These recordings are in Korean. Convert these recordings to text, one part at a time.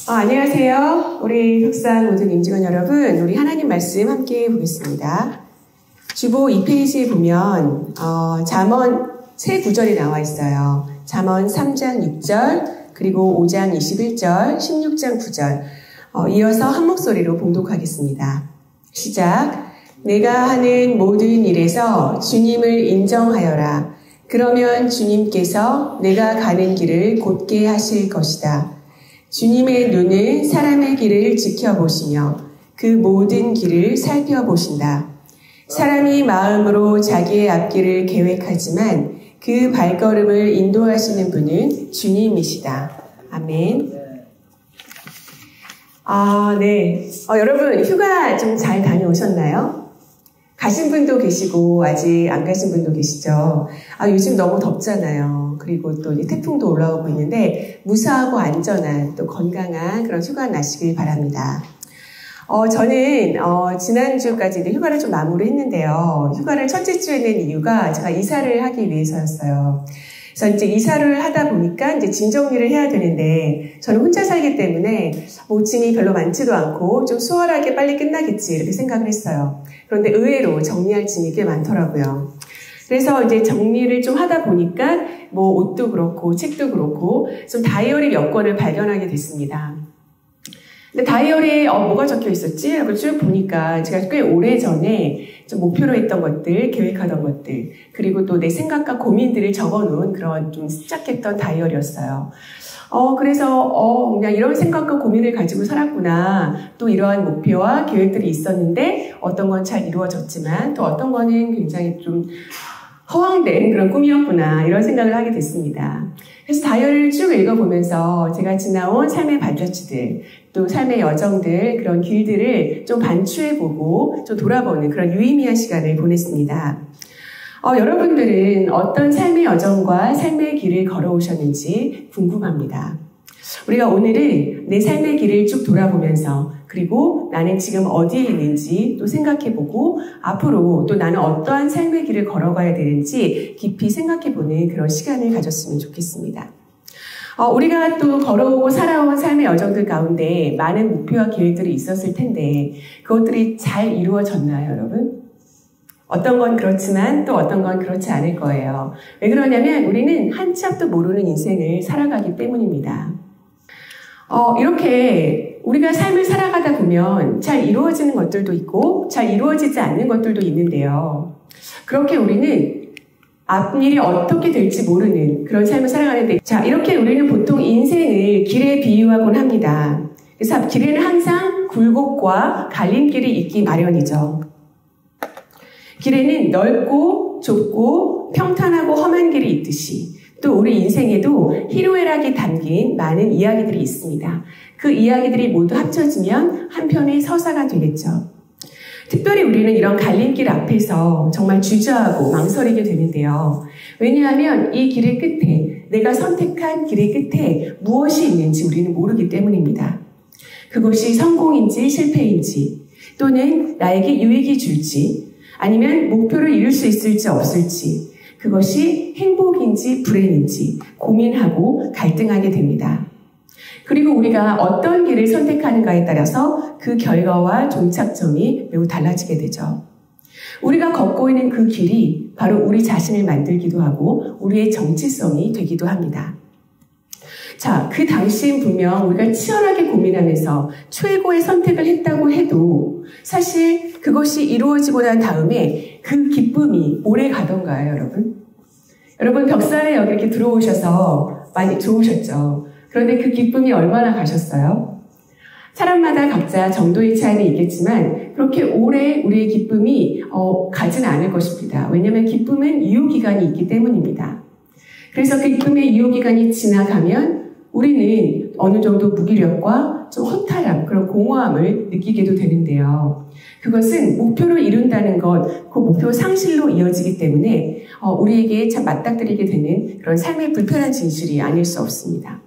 안녕하세요. 우리 흑산 모든 임직원 여러분, 우리 하나님 말씀 함께 보겠습니다. 주보 2페이지에 보면 잠언 세 구절이 나와 있어요. 잠언 3장 6절, 그리고 5장 21절, 16장 9절. 이어서 한 목소리로 봉독하겠습니다. 시작. 내가 하는 모든 일에서 주님을 인정하여라. 그러면 주님께서 내가 가는 길을 곧게 하실 것이다. 주님의 눈은 사람의 길을 지켜보시며 그 모든 길을 살펴보신다. 사람이 마음으로 자기의 앞길을 계획하지만 그 발걸음을 인도하시는 분은 주님이시다. 아멘. 네. 여러분, 휴가 좀 잘 다녀오셨나요? 가신 분도 계시고 아직 안 가신 분도 계시죠. 요즘 너무 덥잖아요. 그리고 또 태풍도 올라오고 있는데 무사하고 안전한 또 건강한 그런 휴가 나시길 바랍니다. 저는 지난주까지 휴가를 좀 마무리했는데요. 휴가를 첫째 주에 낸 이유가 제가 이사를 하기 위해서였어요. 그래서 이제 이사를 하다 보니까 이제 짐 정리를 해야 되는데 저는 혼자 살기 때문에 짐이 별로 많지도 않고 좀 수월하게 빨리 끝나겠지 이렇게 생각을 했어요. 그런데 의외로 정리할 짐이 꽤 많더라고요. 그래서 이제 정리를 좀 하다 보니까 옷도 그렇고 책도 그렇고 좀 다이어리 몇 권을 발견하게 됐습니다. 근데 다이어리에 뭐가 적혀 있었지? 라고 쭉 보니까 제가 꽤 오래전에 좀 목표로 했던 것들, 계획하던 것들, 그리고 또 내 생각과 고민들을 적어놓은 그런 좀 시작했던 다이어리였어요. 그래서 그냥 이런 생각과 고민을 가지고 살았구나. 또 이러한 목표와 계획들이 있었는데 어떤 건 잘 이루어졌지만 또 어떤 거는 굉장히 좀 허황된 그런 꿈이었구나. 이런 생각을 하게 됐습니다. 그래서 다이어리를 쭉 읽어보면서 제가 지나온 삶의 발자취들, 또 삶의 여정들, 그런 길들을 좀 반추해보고 좀 돌아보는 그런 유의미한 시간을 보냈습니다. 여러분들은 어떤 삶의 여정과 삶의 길을 걸어오셨는지 궁금합니다. 우리가 오늘은 내 삶의 길을 쭉 돌아보면서 그리고 나는 지금 어디에 있는지 또 생각해보고 앞으로 또 나는 어떠한 삶의 길을 걸어가야 되는지 깊이 생각해보는 그런 시간을 가졌으면 좋겠습니다. 우리가 또 걸어오고 살아온 삶의 여정들 가운데 많은 목표와 계획들이 있었을 텐데 그것들이 잘 이루어졌나요, 여러분? 어떤 건 그렇지만 또 어떤 건 그렇지 않을 거예요. 왜 그러냐면 우리는 한치 앞도 모르는 인생을 살아가기 때문입니다. 이렇게 우리가 삶을 살아가다 보면 잘 이루어지는 것들도 있고 잘 이루어지지 않는 것들도 있는데요. 그렇게 우리는 앞일이 어떻게 될지 모르는 그런 삶을 살아가는데 이렇게 우리는 보통 인생을 길에 비유하곤 합니다. 그래서 길에는 항상 굴곡과 갈림길이 있기 마련이죠. 길에는 넓고 좁고 평탄하고 험한 길이 있듯이 또 우리 인생에도 희로애락이 담긴 많은 이야기들이 있습니다. 그 이야기들이 모두 합쳐지면 한 편의 서사가 되겠죠. 특별히 우리는 이런 갈림길 앞에서 정말 주저하고 망설이게 되는데요. 왜냐하면 이 길의 끝에, 내가 선택한 길의 끝에 무엇이 있는지 우리는 모르기 때문입니다. 그것이 성공인지 실패인지 또는 나에게 유익이 줄지 아니면 목표를 이룰 수 있을지 없을지 그것이 행복인지 불행인지 고민하고 갈등하게 됩니다. 그리고 우리가 어떤 길을 선택하는가에 따라서 그 결과와 종착점이 매우 달라지게 되죠. 우리가 걷고 있는 그 길이 바로 우리 자신을 만들기도 하고 우리의 정체성이 되기도 합니다. 그 당시엔 분명 우리가 치열하게 고민하면서 최고의 선택을 했다고 해도 사실 그것이 이루어지고 난 다음에 그 기쁨이 오래 가던가요, 여러분? 여러분 벽산에 여기 이렇게 들어오셔서 많이 좋으셨죠? 그런데 그 기쁨이 얼마나 가셨어요? 사람마다 각자 정도의 차이는 있겠지만 그렇게 오래 우리의 기쁨이 가지는 않을 것입니다. 왜냐하면 기쁨은 유효기간이 있기 때문입니다. 그래서 그 기쁨의 유효기간이 지나가면 우리는 어느 정도 무기력과 좀 허탈함, 그런 공허함을 느끼게도 되는데요. 그것은 목표를 이룬다는 것, 그 목표 상실로 이어지기 때문에 우리에게 참 맞닥뜨리게 되는 그런 삶의 불편한 진실이 아닐 수 없습니다.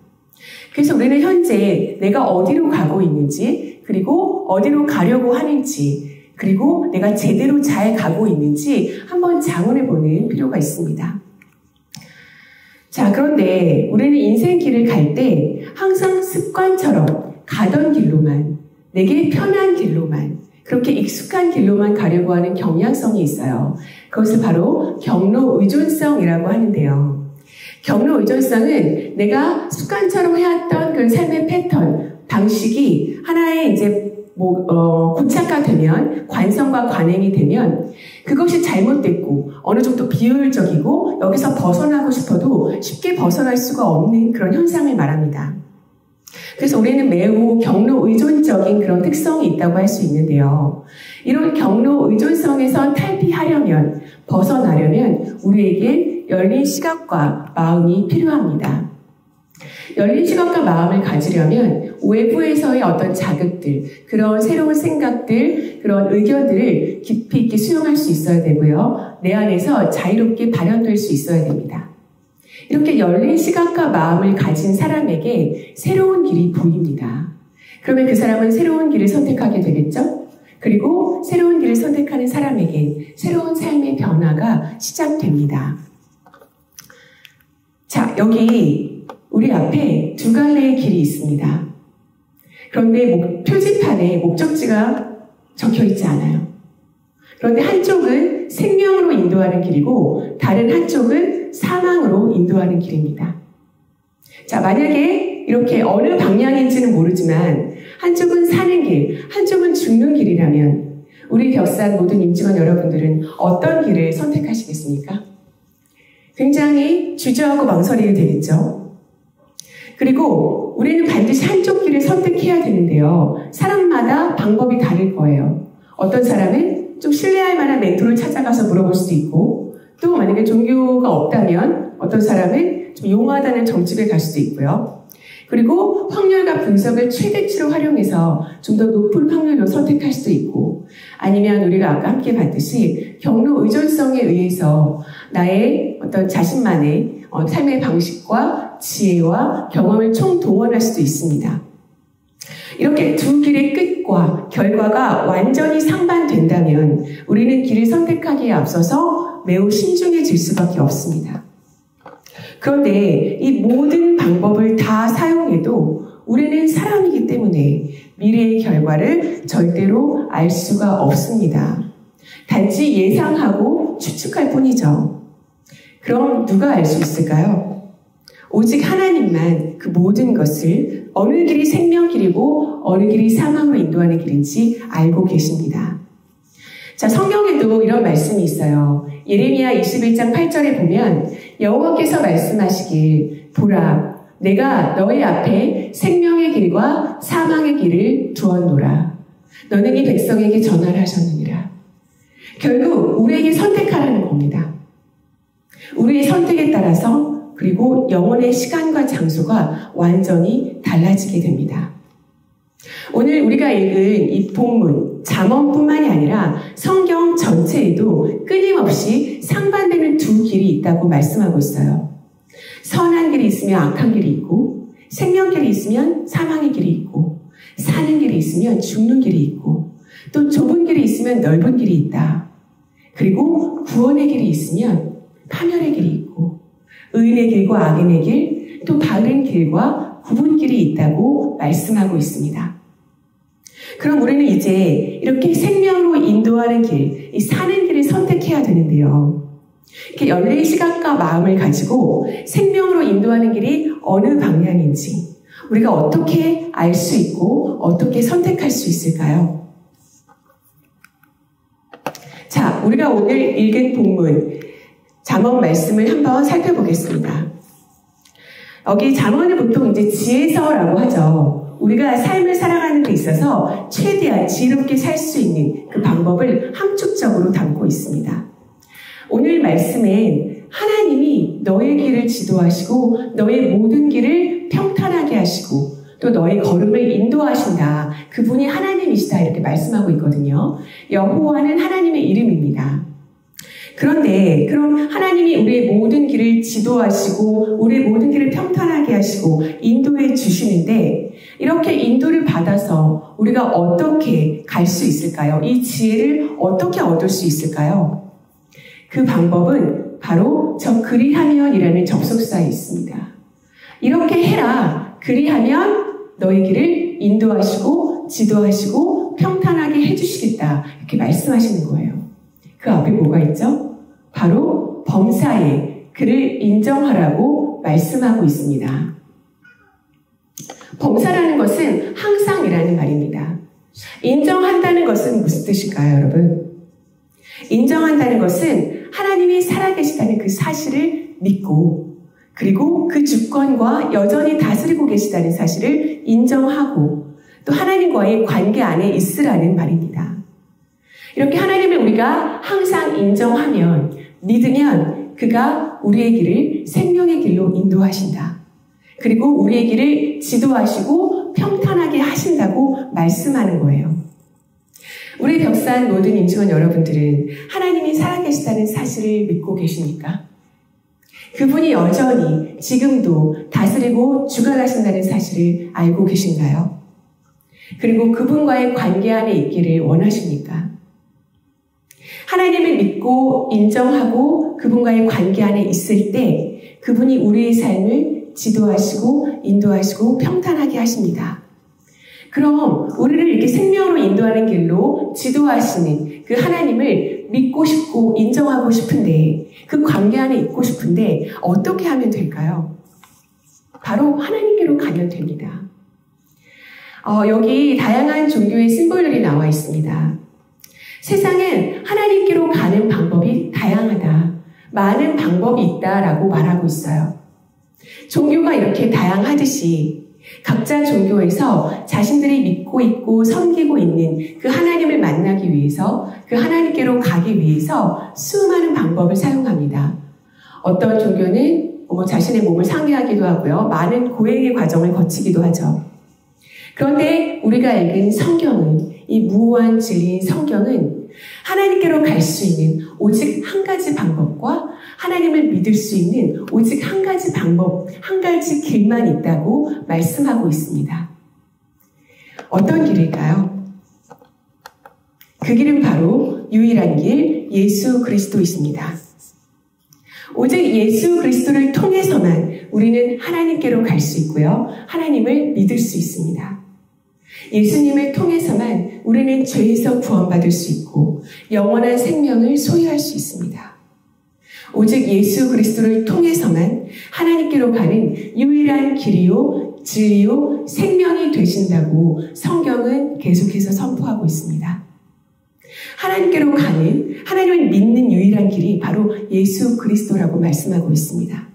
그래서 우리는 현재 내가 어디로 가고 있는지, 그리고 어디로 가려고 하는지, 그리고 내가 제대로 잘 가고 있는지 한번 자문해 보는 필요가 있습니다. 자, 그런데 우리는 인생 길을 갈 때 항상 습관처럼 가던 길로만, 내게 편한 길로만, 그렇게 익숙한 길로만 가려고 하는 경향성이 있어요. 그것을 바로 경로 의존성이라고 하는데요. 경로 의존성은 내가 습관처럼 해왔던 그런 삶의 패턴, 방식이 하나의 이제 고착화되면, 관성과 관행이 되면 그것이 잘못됐고 어느 정도 비효율적이고 여기서 벗어나고 싶어도 쉽게 벗어날 수가 없는 그런 현상을 말합니다. 그래서 우리는 매우 경로 의존적인 그런 특성이 있다고 할 수 있는데요. 이런 경로 의존성에서 탈피하려면, 벗어나려면 우리에게 열린 시각과 마음이 필요합니다. 열린 시각과 마음을 가지려면 외부에서의 어떤 자극들, 그런 새로운 생각들, 그런 의견들을 깊이 있게 수용할 수 있어야 되고요. 내 안에서 자유롭게 발현될 수 있어야 됩니다. 이렇게 열린 시각과 마음을 가진 사람에게 새로운 길이 보입니다. 그러면 그 사람은 새로운 길을 선택하게 되겠죠? 그리고 새로운 길을 선택하는 사람에게 새로운 삶의 변화가 시작됩니다. 자, 여기 우리 앞에 두 갈래의 길이 있습니다. 그런데 표지판에 목적지가 적혀 있지 않아요. 그런데 한쪽은 생명으로 인도하는 길이고 다른 한쪽은 사망으로 인도하는 길입니다. 자, 만약에 이렇게 어느 방향인지는 모르지만 한쪽은 사는 길, 한쪽은 죽는 길이라면 우리 벽산 모든 임직원 여러분들은 어떤 길을 선택하시겠습니까? 굉장히 주저하고 망설이게 되겠죠. 그리고 우리는 반드시 한쪽 길을 선택해야 되는데요. 사람마다 방법이 다를 거예요. 어떤 사람은 좀 신뢰할 만한 멘토를 찾아가서 물어볼 수도 있고, 또 만약에 종교가 없다면 어떤 사람은 좀 용하다는 점집에 갈 수도 있고요. 그리고 확률과 분석을 최대치로 활용해서 좀 더 높은 확률로 선택할 수도 있고, 아니면 우리가 아까 함께 봤듯이 경로 의존성에 의해서 나의 어떤 자신만의 삶의 방식과 지혜와 경험을 총동원할 수도 있습니다. 이렇게 두 길의 끝과 결과가 완전히 상반된다면 우리는 길을 선택하기에 앞서서 매우 신중해질 수밖에 없습니다. 그런데 이 모든 방법을 다 사용해도 우리는 사람이기 때문에 미래의 결과를 절대로 알 수가 없습니다. 단지 예상하고 추측할 뿐이죠. 그럼 누가 알 수 있을까요? 오직 하나님만 그 모든 것을 어느 길이 생명길이고 어느 길이 사망으로 인도하는 길인지 알고 계십니다. 자, 성경에도 이런 말씀이 있어요. 예레미야 21장 8절에 보면 여호와께서 말씀하시길, 보라, 내가 너희 앞에 생명의 길과 사망의 길을 두었노라. 너는 이 백성에게 전하라 하셨느니라. 결국 우리에게 선택하라는 겁니다. 우리의 선택에 따라서 그리고 영혼의 시간과 장소가 완전히 달라지게 됩니다. 오늘 우리가 읽은 이 본문, 잠언뿐만이 아니라 성경 전체에도 끊임없이 상반되는 두 길이 있다고 말씀하고 있어요. 선한 길이 있으면 악한 길이 있고, 생명길이 있으면 사망의 길이 있고, 사는 길이 있으면 죽는 길이 있고, 또 좁은 길이 있으면 넓은 길이 있다. 그리고 구원의 길이 있으면 파멸의 길이 있고, 의인의 길과 악인의 길, 또 바른 길과 굽은 길이 있다고 말씀하고 있습니다. 그럼 우리는 이제 이렇게 생명으로 인도하는 길, 이 사는 길을 선택해야 되는데요. 이렇게 열린 시각과 마음을 가지고 생명으로 인도하는 길이 어느 방향인지 우리가 어떻게 알 수 있고 어떻게 선택할 수 있을까요? 자, 우리가 오늘 읽은 본문 잠언 말씀을 한번 살펴보겠습니다. 여기 잠언을 보통 이제 지혜서라고 하죠. 우리가 삶을 살아가는 데 있어서 최대한 지혜롭게 살 수 있는 그 방법을 함축적으로 담고 있습니다. 오늘 말씀엔 하나님이 너의 길을 지도하시고 너의 모든 길을 평탄하게 하시고 또 너의 걸음을 인도하신다. 그분이 하나님이시다 이렇게 말씀하고 있거든요. 여호와는 하나님의 이름입니다. 그런데 그럼 하나님이 우리의 모든 길을 지도하시고 우리의 모든 길을 평탄하게 하시고 인도해 주시는데 이렇게 인도를 받아서 우리가 어떻게 갈 수 있을까요? 이 지혜를 어떻게 얻을 수 있을까요? 그 방법은 바로 저 그리하면이라는 접속사에 있습니다. 이렇게 해라. 그리하면 너의 길을 인도하시고 지도하시고 평탄하게 해주시겠다. 이렇게 말씀하시는 거예요. 그 앞에 뭐가 있죠? 바로 범사에 그를 인정하라고 말씀하고 있습니다. 범사라는 것은 항상이라는 말입니다. 인정한다는 것은 무슨 뜻일까요, 여러분? 인정한다는 것은 하나님이 살아계시다는 그 사실을 믿고 그리고 그 주권과 여전히 다스리고 계시다는 사실을 인정하고 또 하나님과의 관계 안에 있으라는 말입니다. 이렇게 하나님을 우리가 항상 인정하면, 믿으면 그가 우리의 길을 생명의 길로 인도하신다. 그리고 우리의 길을 지도하시고 평탄하게 하신다고 말씀하는 거예요. 우리 벽산 모든 임직원 여러분들은 하나님이 살아계시다는 사실을 믿고 계십니까? 그분이 여전히 지금도 다스리고 주관하신다는 사실을 알고 계신가요? 그리고 그분과의 관계 안에 있기를 원하십니까? 하나님을 믿고 인정하고 그분과의 관계 안에 있을 때 그분이 우리의 삶을 지도하시고 인도하시고 평탄하게 하십니다. 그럼 우리를 이렇게 생명으로 인도하는 길로 지도하시는 그 하나님을 믿고 싶고 인정하고 싶은데, 그 관계 안에 있고 싶은데 어떻게 하면 될까요? 바로 하나님께로 가면 됩니다. 여기 다양한 종교의 심볼들이 나와 있습니다. 세상은 하나님께로 가는 방법이 다양하다. 많은 방법이 있다라고 말하고 있어요. 종교가 이렇게 다양하듯이 각자 종교에서 자신들이 믿고 있고 섬기고 있는 그 하나님을 만나기 위해서, 그 하나님께로 가기 위해서 수많은 방법을 사용합니다. 어떤 종교는 자신의 몸을 상대하기도 하고요. 많은 고행의 과정을 거치기도 하죠. 그런데 우리가 읽은 성경은, 이 무한 진리인 성경은 하나님께로 갈 수 있는 오직 한 가지 방법과 하나님을 믿을 수 있는 오직 한 가지 방법, 한 가지 길만 있다고 말씀하고 있습니다. 어떤 길일까요? 그 길은 바로 유일한 길, 예수 그리스도이십니다. 오직 예수 그리스도를 통해서만 우리는 하나님께로 갈 수 있고요. 하나님을 믿을 수 있습니다. 예수님을 통해서만 우리는 죄에서 구원받을 수 있고 영원한 생명을 소유할 수 있습니다. 오직 예수 그리스도를 통해서만 하나님께로 가는 유일한 길이요, 진리요, 생명이 되신다고 성경은 계속해서 선포하고 있습니다. 하나님께로 가는, 하나님을 믿는 유일한 길이 바로 예수 그리스도라고 말씀하고 있습니다.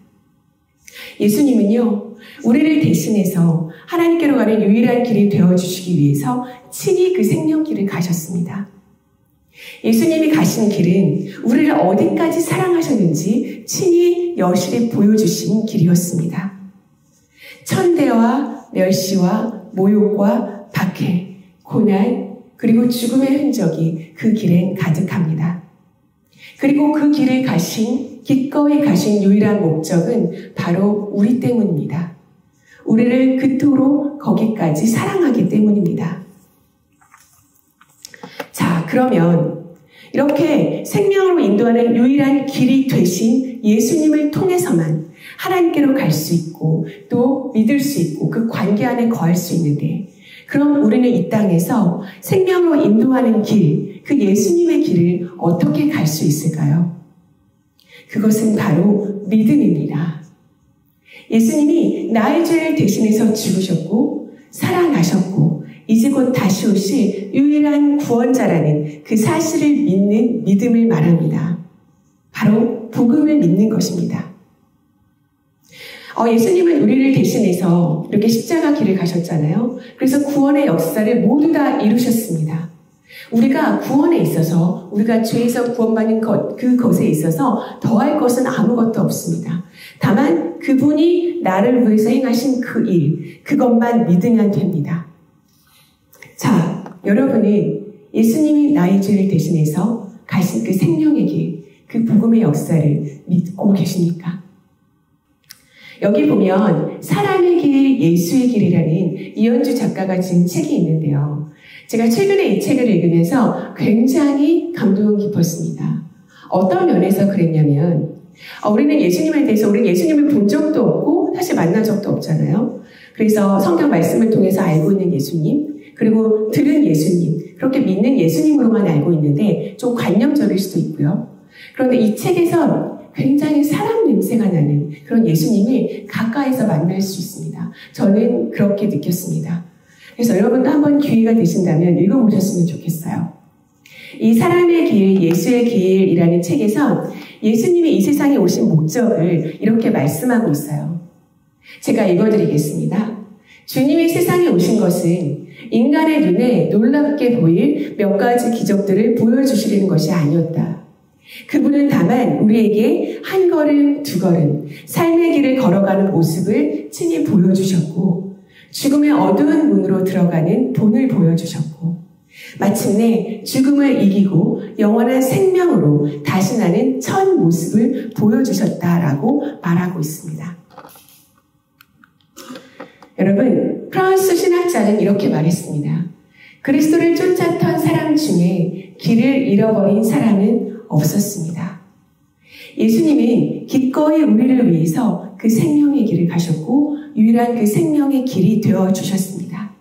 예수님은요, 우리를 대신해서 하나님께로 가는 유일한 길이 되어주시기 위해서 친히 그 생명길을 가셨습니다. 예수님이 가신 길은 우리를 어디까지 사랑하셨는지 친히 여실히 보여주신 길이었습니다. 천대와 멸시와 모욕과 박해, 고난, 그리고 죽음의 흔적이 그 길엔 가득합니다. 그리고 그 길을 기꺼이 가신 유일한 목적은 바로 우리 때문입니다. 우리를 그토록 거기까지 사랑하기 때문입니다. 자, 그러면 이렇게 생명으로 인도하는 유일한 길이 되신 예수님을 통해서만 하나님께로 갈 수 있고 또 믿을 수 있고 그 관계 안에 거할 수 있는데, 그럼 우리는 이 땅에서 생명으로 인도하는 길, 그 예수님의 길을 어떻게 갈 수 있을까요? 그것은 바로 믿음입니다. 예수님이 나의 죄를 대신해서 죽으셨고 살아나셨고 이제 곧 다시 오실 유일한 구원자라는 그 사실을 믿는 믿음을 말합니다. 바로 복음을 믿는 것입니다. 예수님은 우리를 대신해서 이렇게 십자가 길을 가셨잖아요. 그래서 구원의 역사를 모두 다 이루셨습니다. 우리가 구원에 있어서, 우리가 죄에서 구원받는 그것에 있어서 더할 것은 아무것도 없습니다. 다만 그분이 나를 위해서 행하신 그 일, 그것만 믿으면 됩니다. 자, 여러분은 예수님이 나의 죄를 대신해서 가신 그 생명의 길, 그 복음의 역사를 믿고 계십니까? 여기 보면 사람의 길, 예수의 길이라는 이현주 작가가 지은 책이 있는데요. 제가 최근에 이 책을 읽으면서 굉장히 감동 깊었습니다. 어떤 면에서 그랬냐면 우리는 예수님에 대해서 우리는 예수님을 본 적도 없고 사실 만난 적도 없잖아요. 그래서 성경 말씀을 통해서 알고 있는 예수님, 그리고 들은 예수님, 그렇게 믿는 예수님으로만 알고 있는데 좀 관념적일 수도 있고요. 그런데 이 책에선 굉장히 사람 냄새가 나는 그런 예수님을 가까이서 만날 수 있습니다. 저는 그렇게 느꼈습니다. 그래서 여러분도 한번 기회가 되신다면 읽어보셨으면 좋겠어요. 이 사람의 길, 예수의 길이라는 책에선 예수님이 이 세상에 오신 목적을 이렇게 말씀하고 있어요. 제가 읽어드리겠습니다. 주님이 세상에 오신 것은 인간의 눈에 놀랍게 보일 몇 가지 기적들을 보여주시려는 것이 아니었다. 그분은 다만 우리에게 한 걸음, 두 걸음, 삶의 길을 걸어가는 모습을 친히 보여주셨고, 죽음의 어두운 문으로 들어가는 본을 보여주셨고, 마침내 죽음을 이기고 영원한 생명으로 다시 나는 첫 모습을 보여주셨다라고 말하고 있습니다. 여러분, 프랑스 신학자는 이렇게 말했습니다. 그리스도를 쫓았던 사람 중에 길을 잃어버린 사람은 없었습니다. 예수님은 기꺼이 우리를 위해서 그 생명의 길을 가셨고 유일한 그 생명의 길이 되어주셨습니다.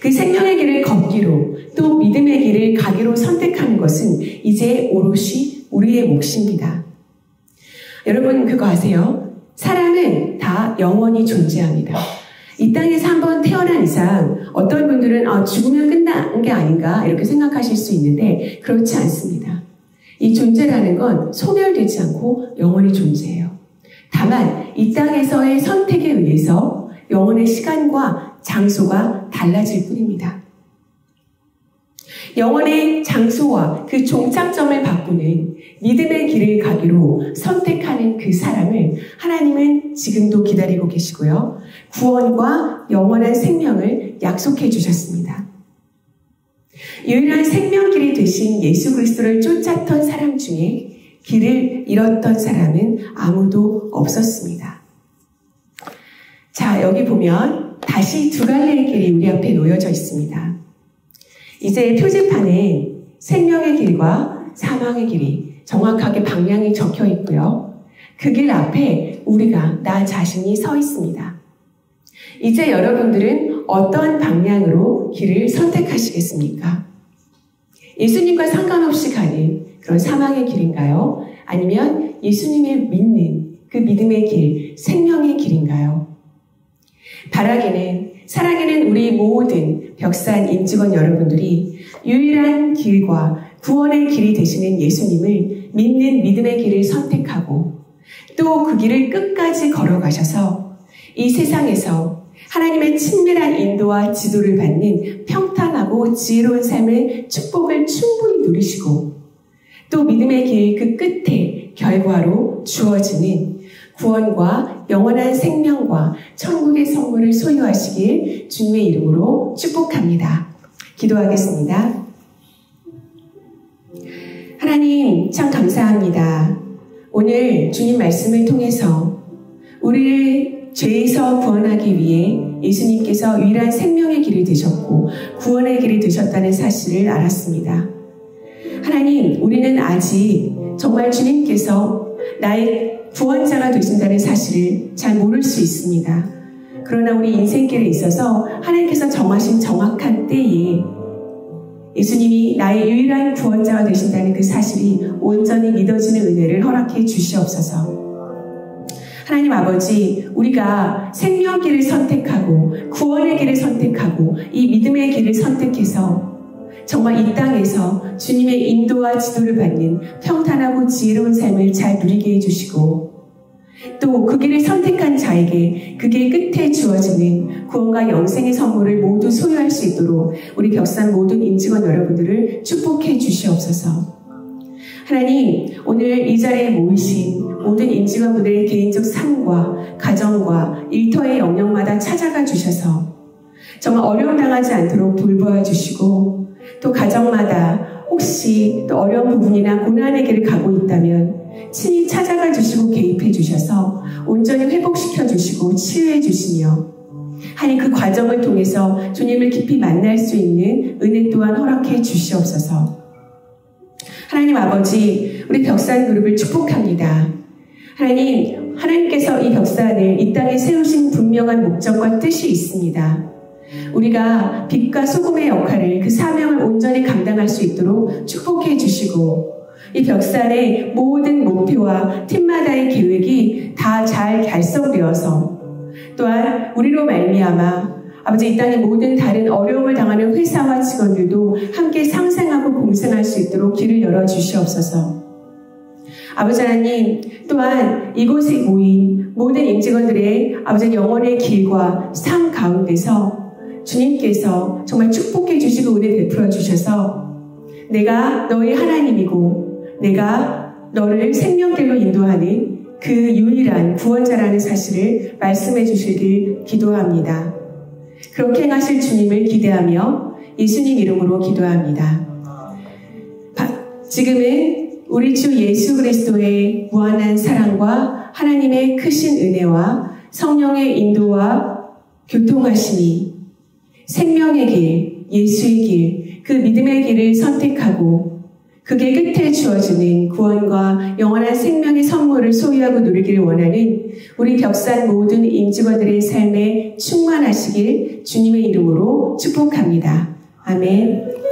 그 생명의 길을 걷기로 또 믿음의 길을 가기로 선택하는 것은 이제 오롯이 우리의 몫입니다. 여러분 그거 아세요? 사람은 다 영원히 존재합니다. 이 땅에서 한번 태어난 이상 어떤 분들은 죽으면 끝난 게 아닌가 이렇게 생각하실 수 있는데 그렇지 않습니다. 이 존재라는 건 소멸되지 않고 영원히 존재해요. 다만 이 땅에서의 선택에 의해서 영혼의 시간과 장소가 달라질 뿐입니다. 영혼의 장소와 그 종착점을 바꾸는 믿음의 길을 가기로 선택하는 그 사람을 하나님은 지금도 기다리고 계시고요. 구원과 영원한 생명을 약속해 주셨습니다. 유일한 생명길이 되신 예수 그리스도를 쫓았던 사람 중에 길을 잃었던 사람은 아무도 없었습니다. 자, 여기 보면 다시 두 갈래의 길이 우리 앞에 놓여져 있습니다. 이제 표지판에 생명의 길과 사망의 길이 정확하게 방향이 적혀 있고요. 그 길 앞에 우리가 나 자신이 서 있습니다. 이제 여러분들은 어떤 방향으로 길을 선택하시겠습니까? 예수님과 상관없이 가는 그런 사망의 길인가요? 아니면 예수님을 믿는 그 믿음의 길, 생명의 길인가요? 바라기는, 사랑하는 우리 모든 벽산 임직원 여러분들이 유일한 길과 구원의 길이 되시는 예수님을 믿는 믿음의 길을 선택하고 또 그 길을 끝까지 걸어가셔서 이 세상에서 하나님의 친밀한 인도와 지도를 받는 평탄하고 지혜로운 삶의 축복을 충분히 누리시고 또 믿음의 길 그 끝에 결과로 주어지는 구원과 영원한 생명과 천국의 선물을 소유하시길 주님의 이름으로 축복합니다. 기도하겠습니다. 하나님 참 감사합니다. 오늘 주님 말씀을 통해서 우리를 죄에서 구원하기 위해 예수님께서 유일한 생명의 길이 되셨고 구원의 길이 되셨다는 사실을 알았습니다. 하나님, 우리는 아직 정말 주님께서 나의 구원자가 되신다는 사실을 잘 모를 수 있습니다. 그러나 우리 인생길에 있어서 하나님께서 정하신 정확한 때에 예수님이 나의 유일한 구원자가 되신다는 그 사실이 온전히 믿어지는 은혜를 허락해 주시옵소서. 하나님 아버지, 우리가 생명길을 선택하고 구원의 길을 선택하고 이 믿음의 길을 선택해서 정말 이 땅에서 주님의 인도와 지도를 받는 평탄하고 지혜로운 삶을 잘 누리게 해주시고 또 그 길을 선택한 자에게 그 길 끝에 주어지는 구원과 영생의 선물을 모두 소유할 수 있도록 우리 벽산 모든 임직원 여러분들을 축복해 주시옵소서. 하나님, 오늘 이 자리에 모이신 모든 임직원분들의 개인적 삶과 가정과 일터의 영역마다 찾아가 주셔서 정말 어려움 당하지 않도록 돌보아 주시고 또 가정마다 혹시 또 어려운 부분이나 고난의 길을 가고 있다면 친히 찾아가 주시고 개입해 주셔서 온전히 회복시켜 주시고 치유해 주시며 하나님 그 과정을 통해서 주님을 깊이 만날 수 있는 은혜 또한 허락해 주시옵소서. 하나님 아버지, 우리 벽산 그룹을 축복합니다. 하나님께서 이 벽사 안에 이 땅에 세우신 분명한 목적과 뜻이 있습니다. 우리가 빛과 소금의 역할을, 그 사명을 온전히 감당할 수 있도록 축복해 주시고, 이 벽사 안에 모든 목표와 팀마다의 계획이 다 잘 결성되어서, 또한 우리로 말미암아 아버지 이 땅의 모든 다른 어려움을 당하는 회사와 직원들도 함께 상생하고 공생할 수 있도록 길을 열어주시옵소서. 아버지 하나님, 또한 이곳에 모인 모든 임직원들의 아버지 영혼의 길과 삶 가운데서 주님께서 정말 축복해 주시고 은혜 베풀어 주셔서 내가 너의 하나님이고 내가 너를 생명길로 인도하는 그 유일한 구원자라는 사실을 말씀해 주시길 기도합니다. 그렇게 행하실 주님을 기대하며 예수님 이름으로 기도합니다. 지금은 우리 주 예수 그리스도의 무한한 사랑과 하나님의 크신 은혜와 성령의 인도와 교통하심이 생명의 길, 예수의 길, 그 믿음의 길을 선택하고 그게 끝에 주어지는 구원과 영원한 생명의 선물을 소유하고 누리기를 원하는 우리 벽산 모든 임직원들의 삶에 충만하시길 주님의 이름으로 축복합니다. 아멘.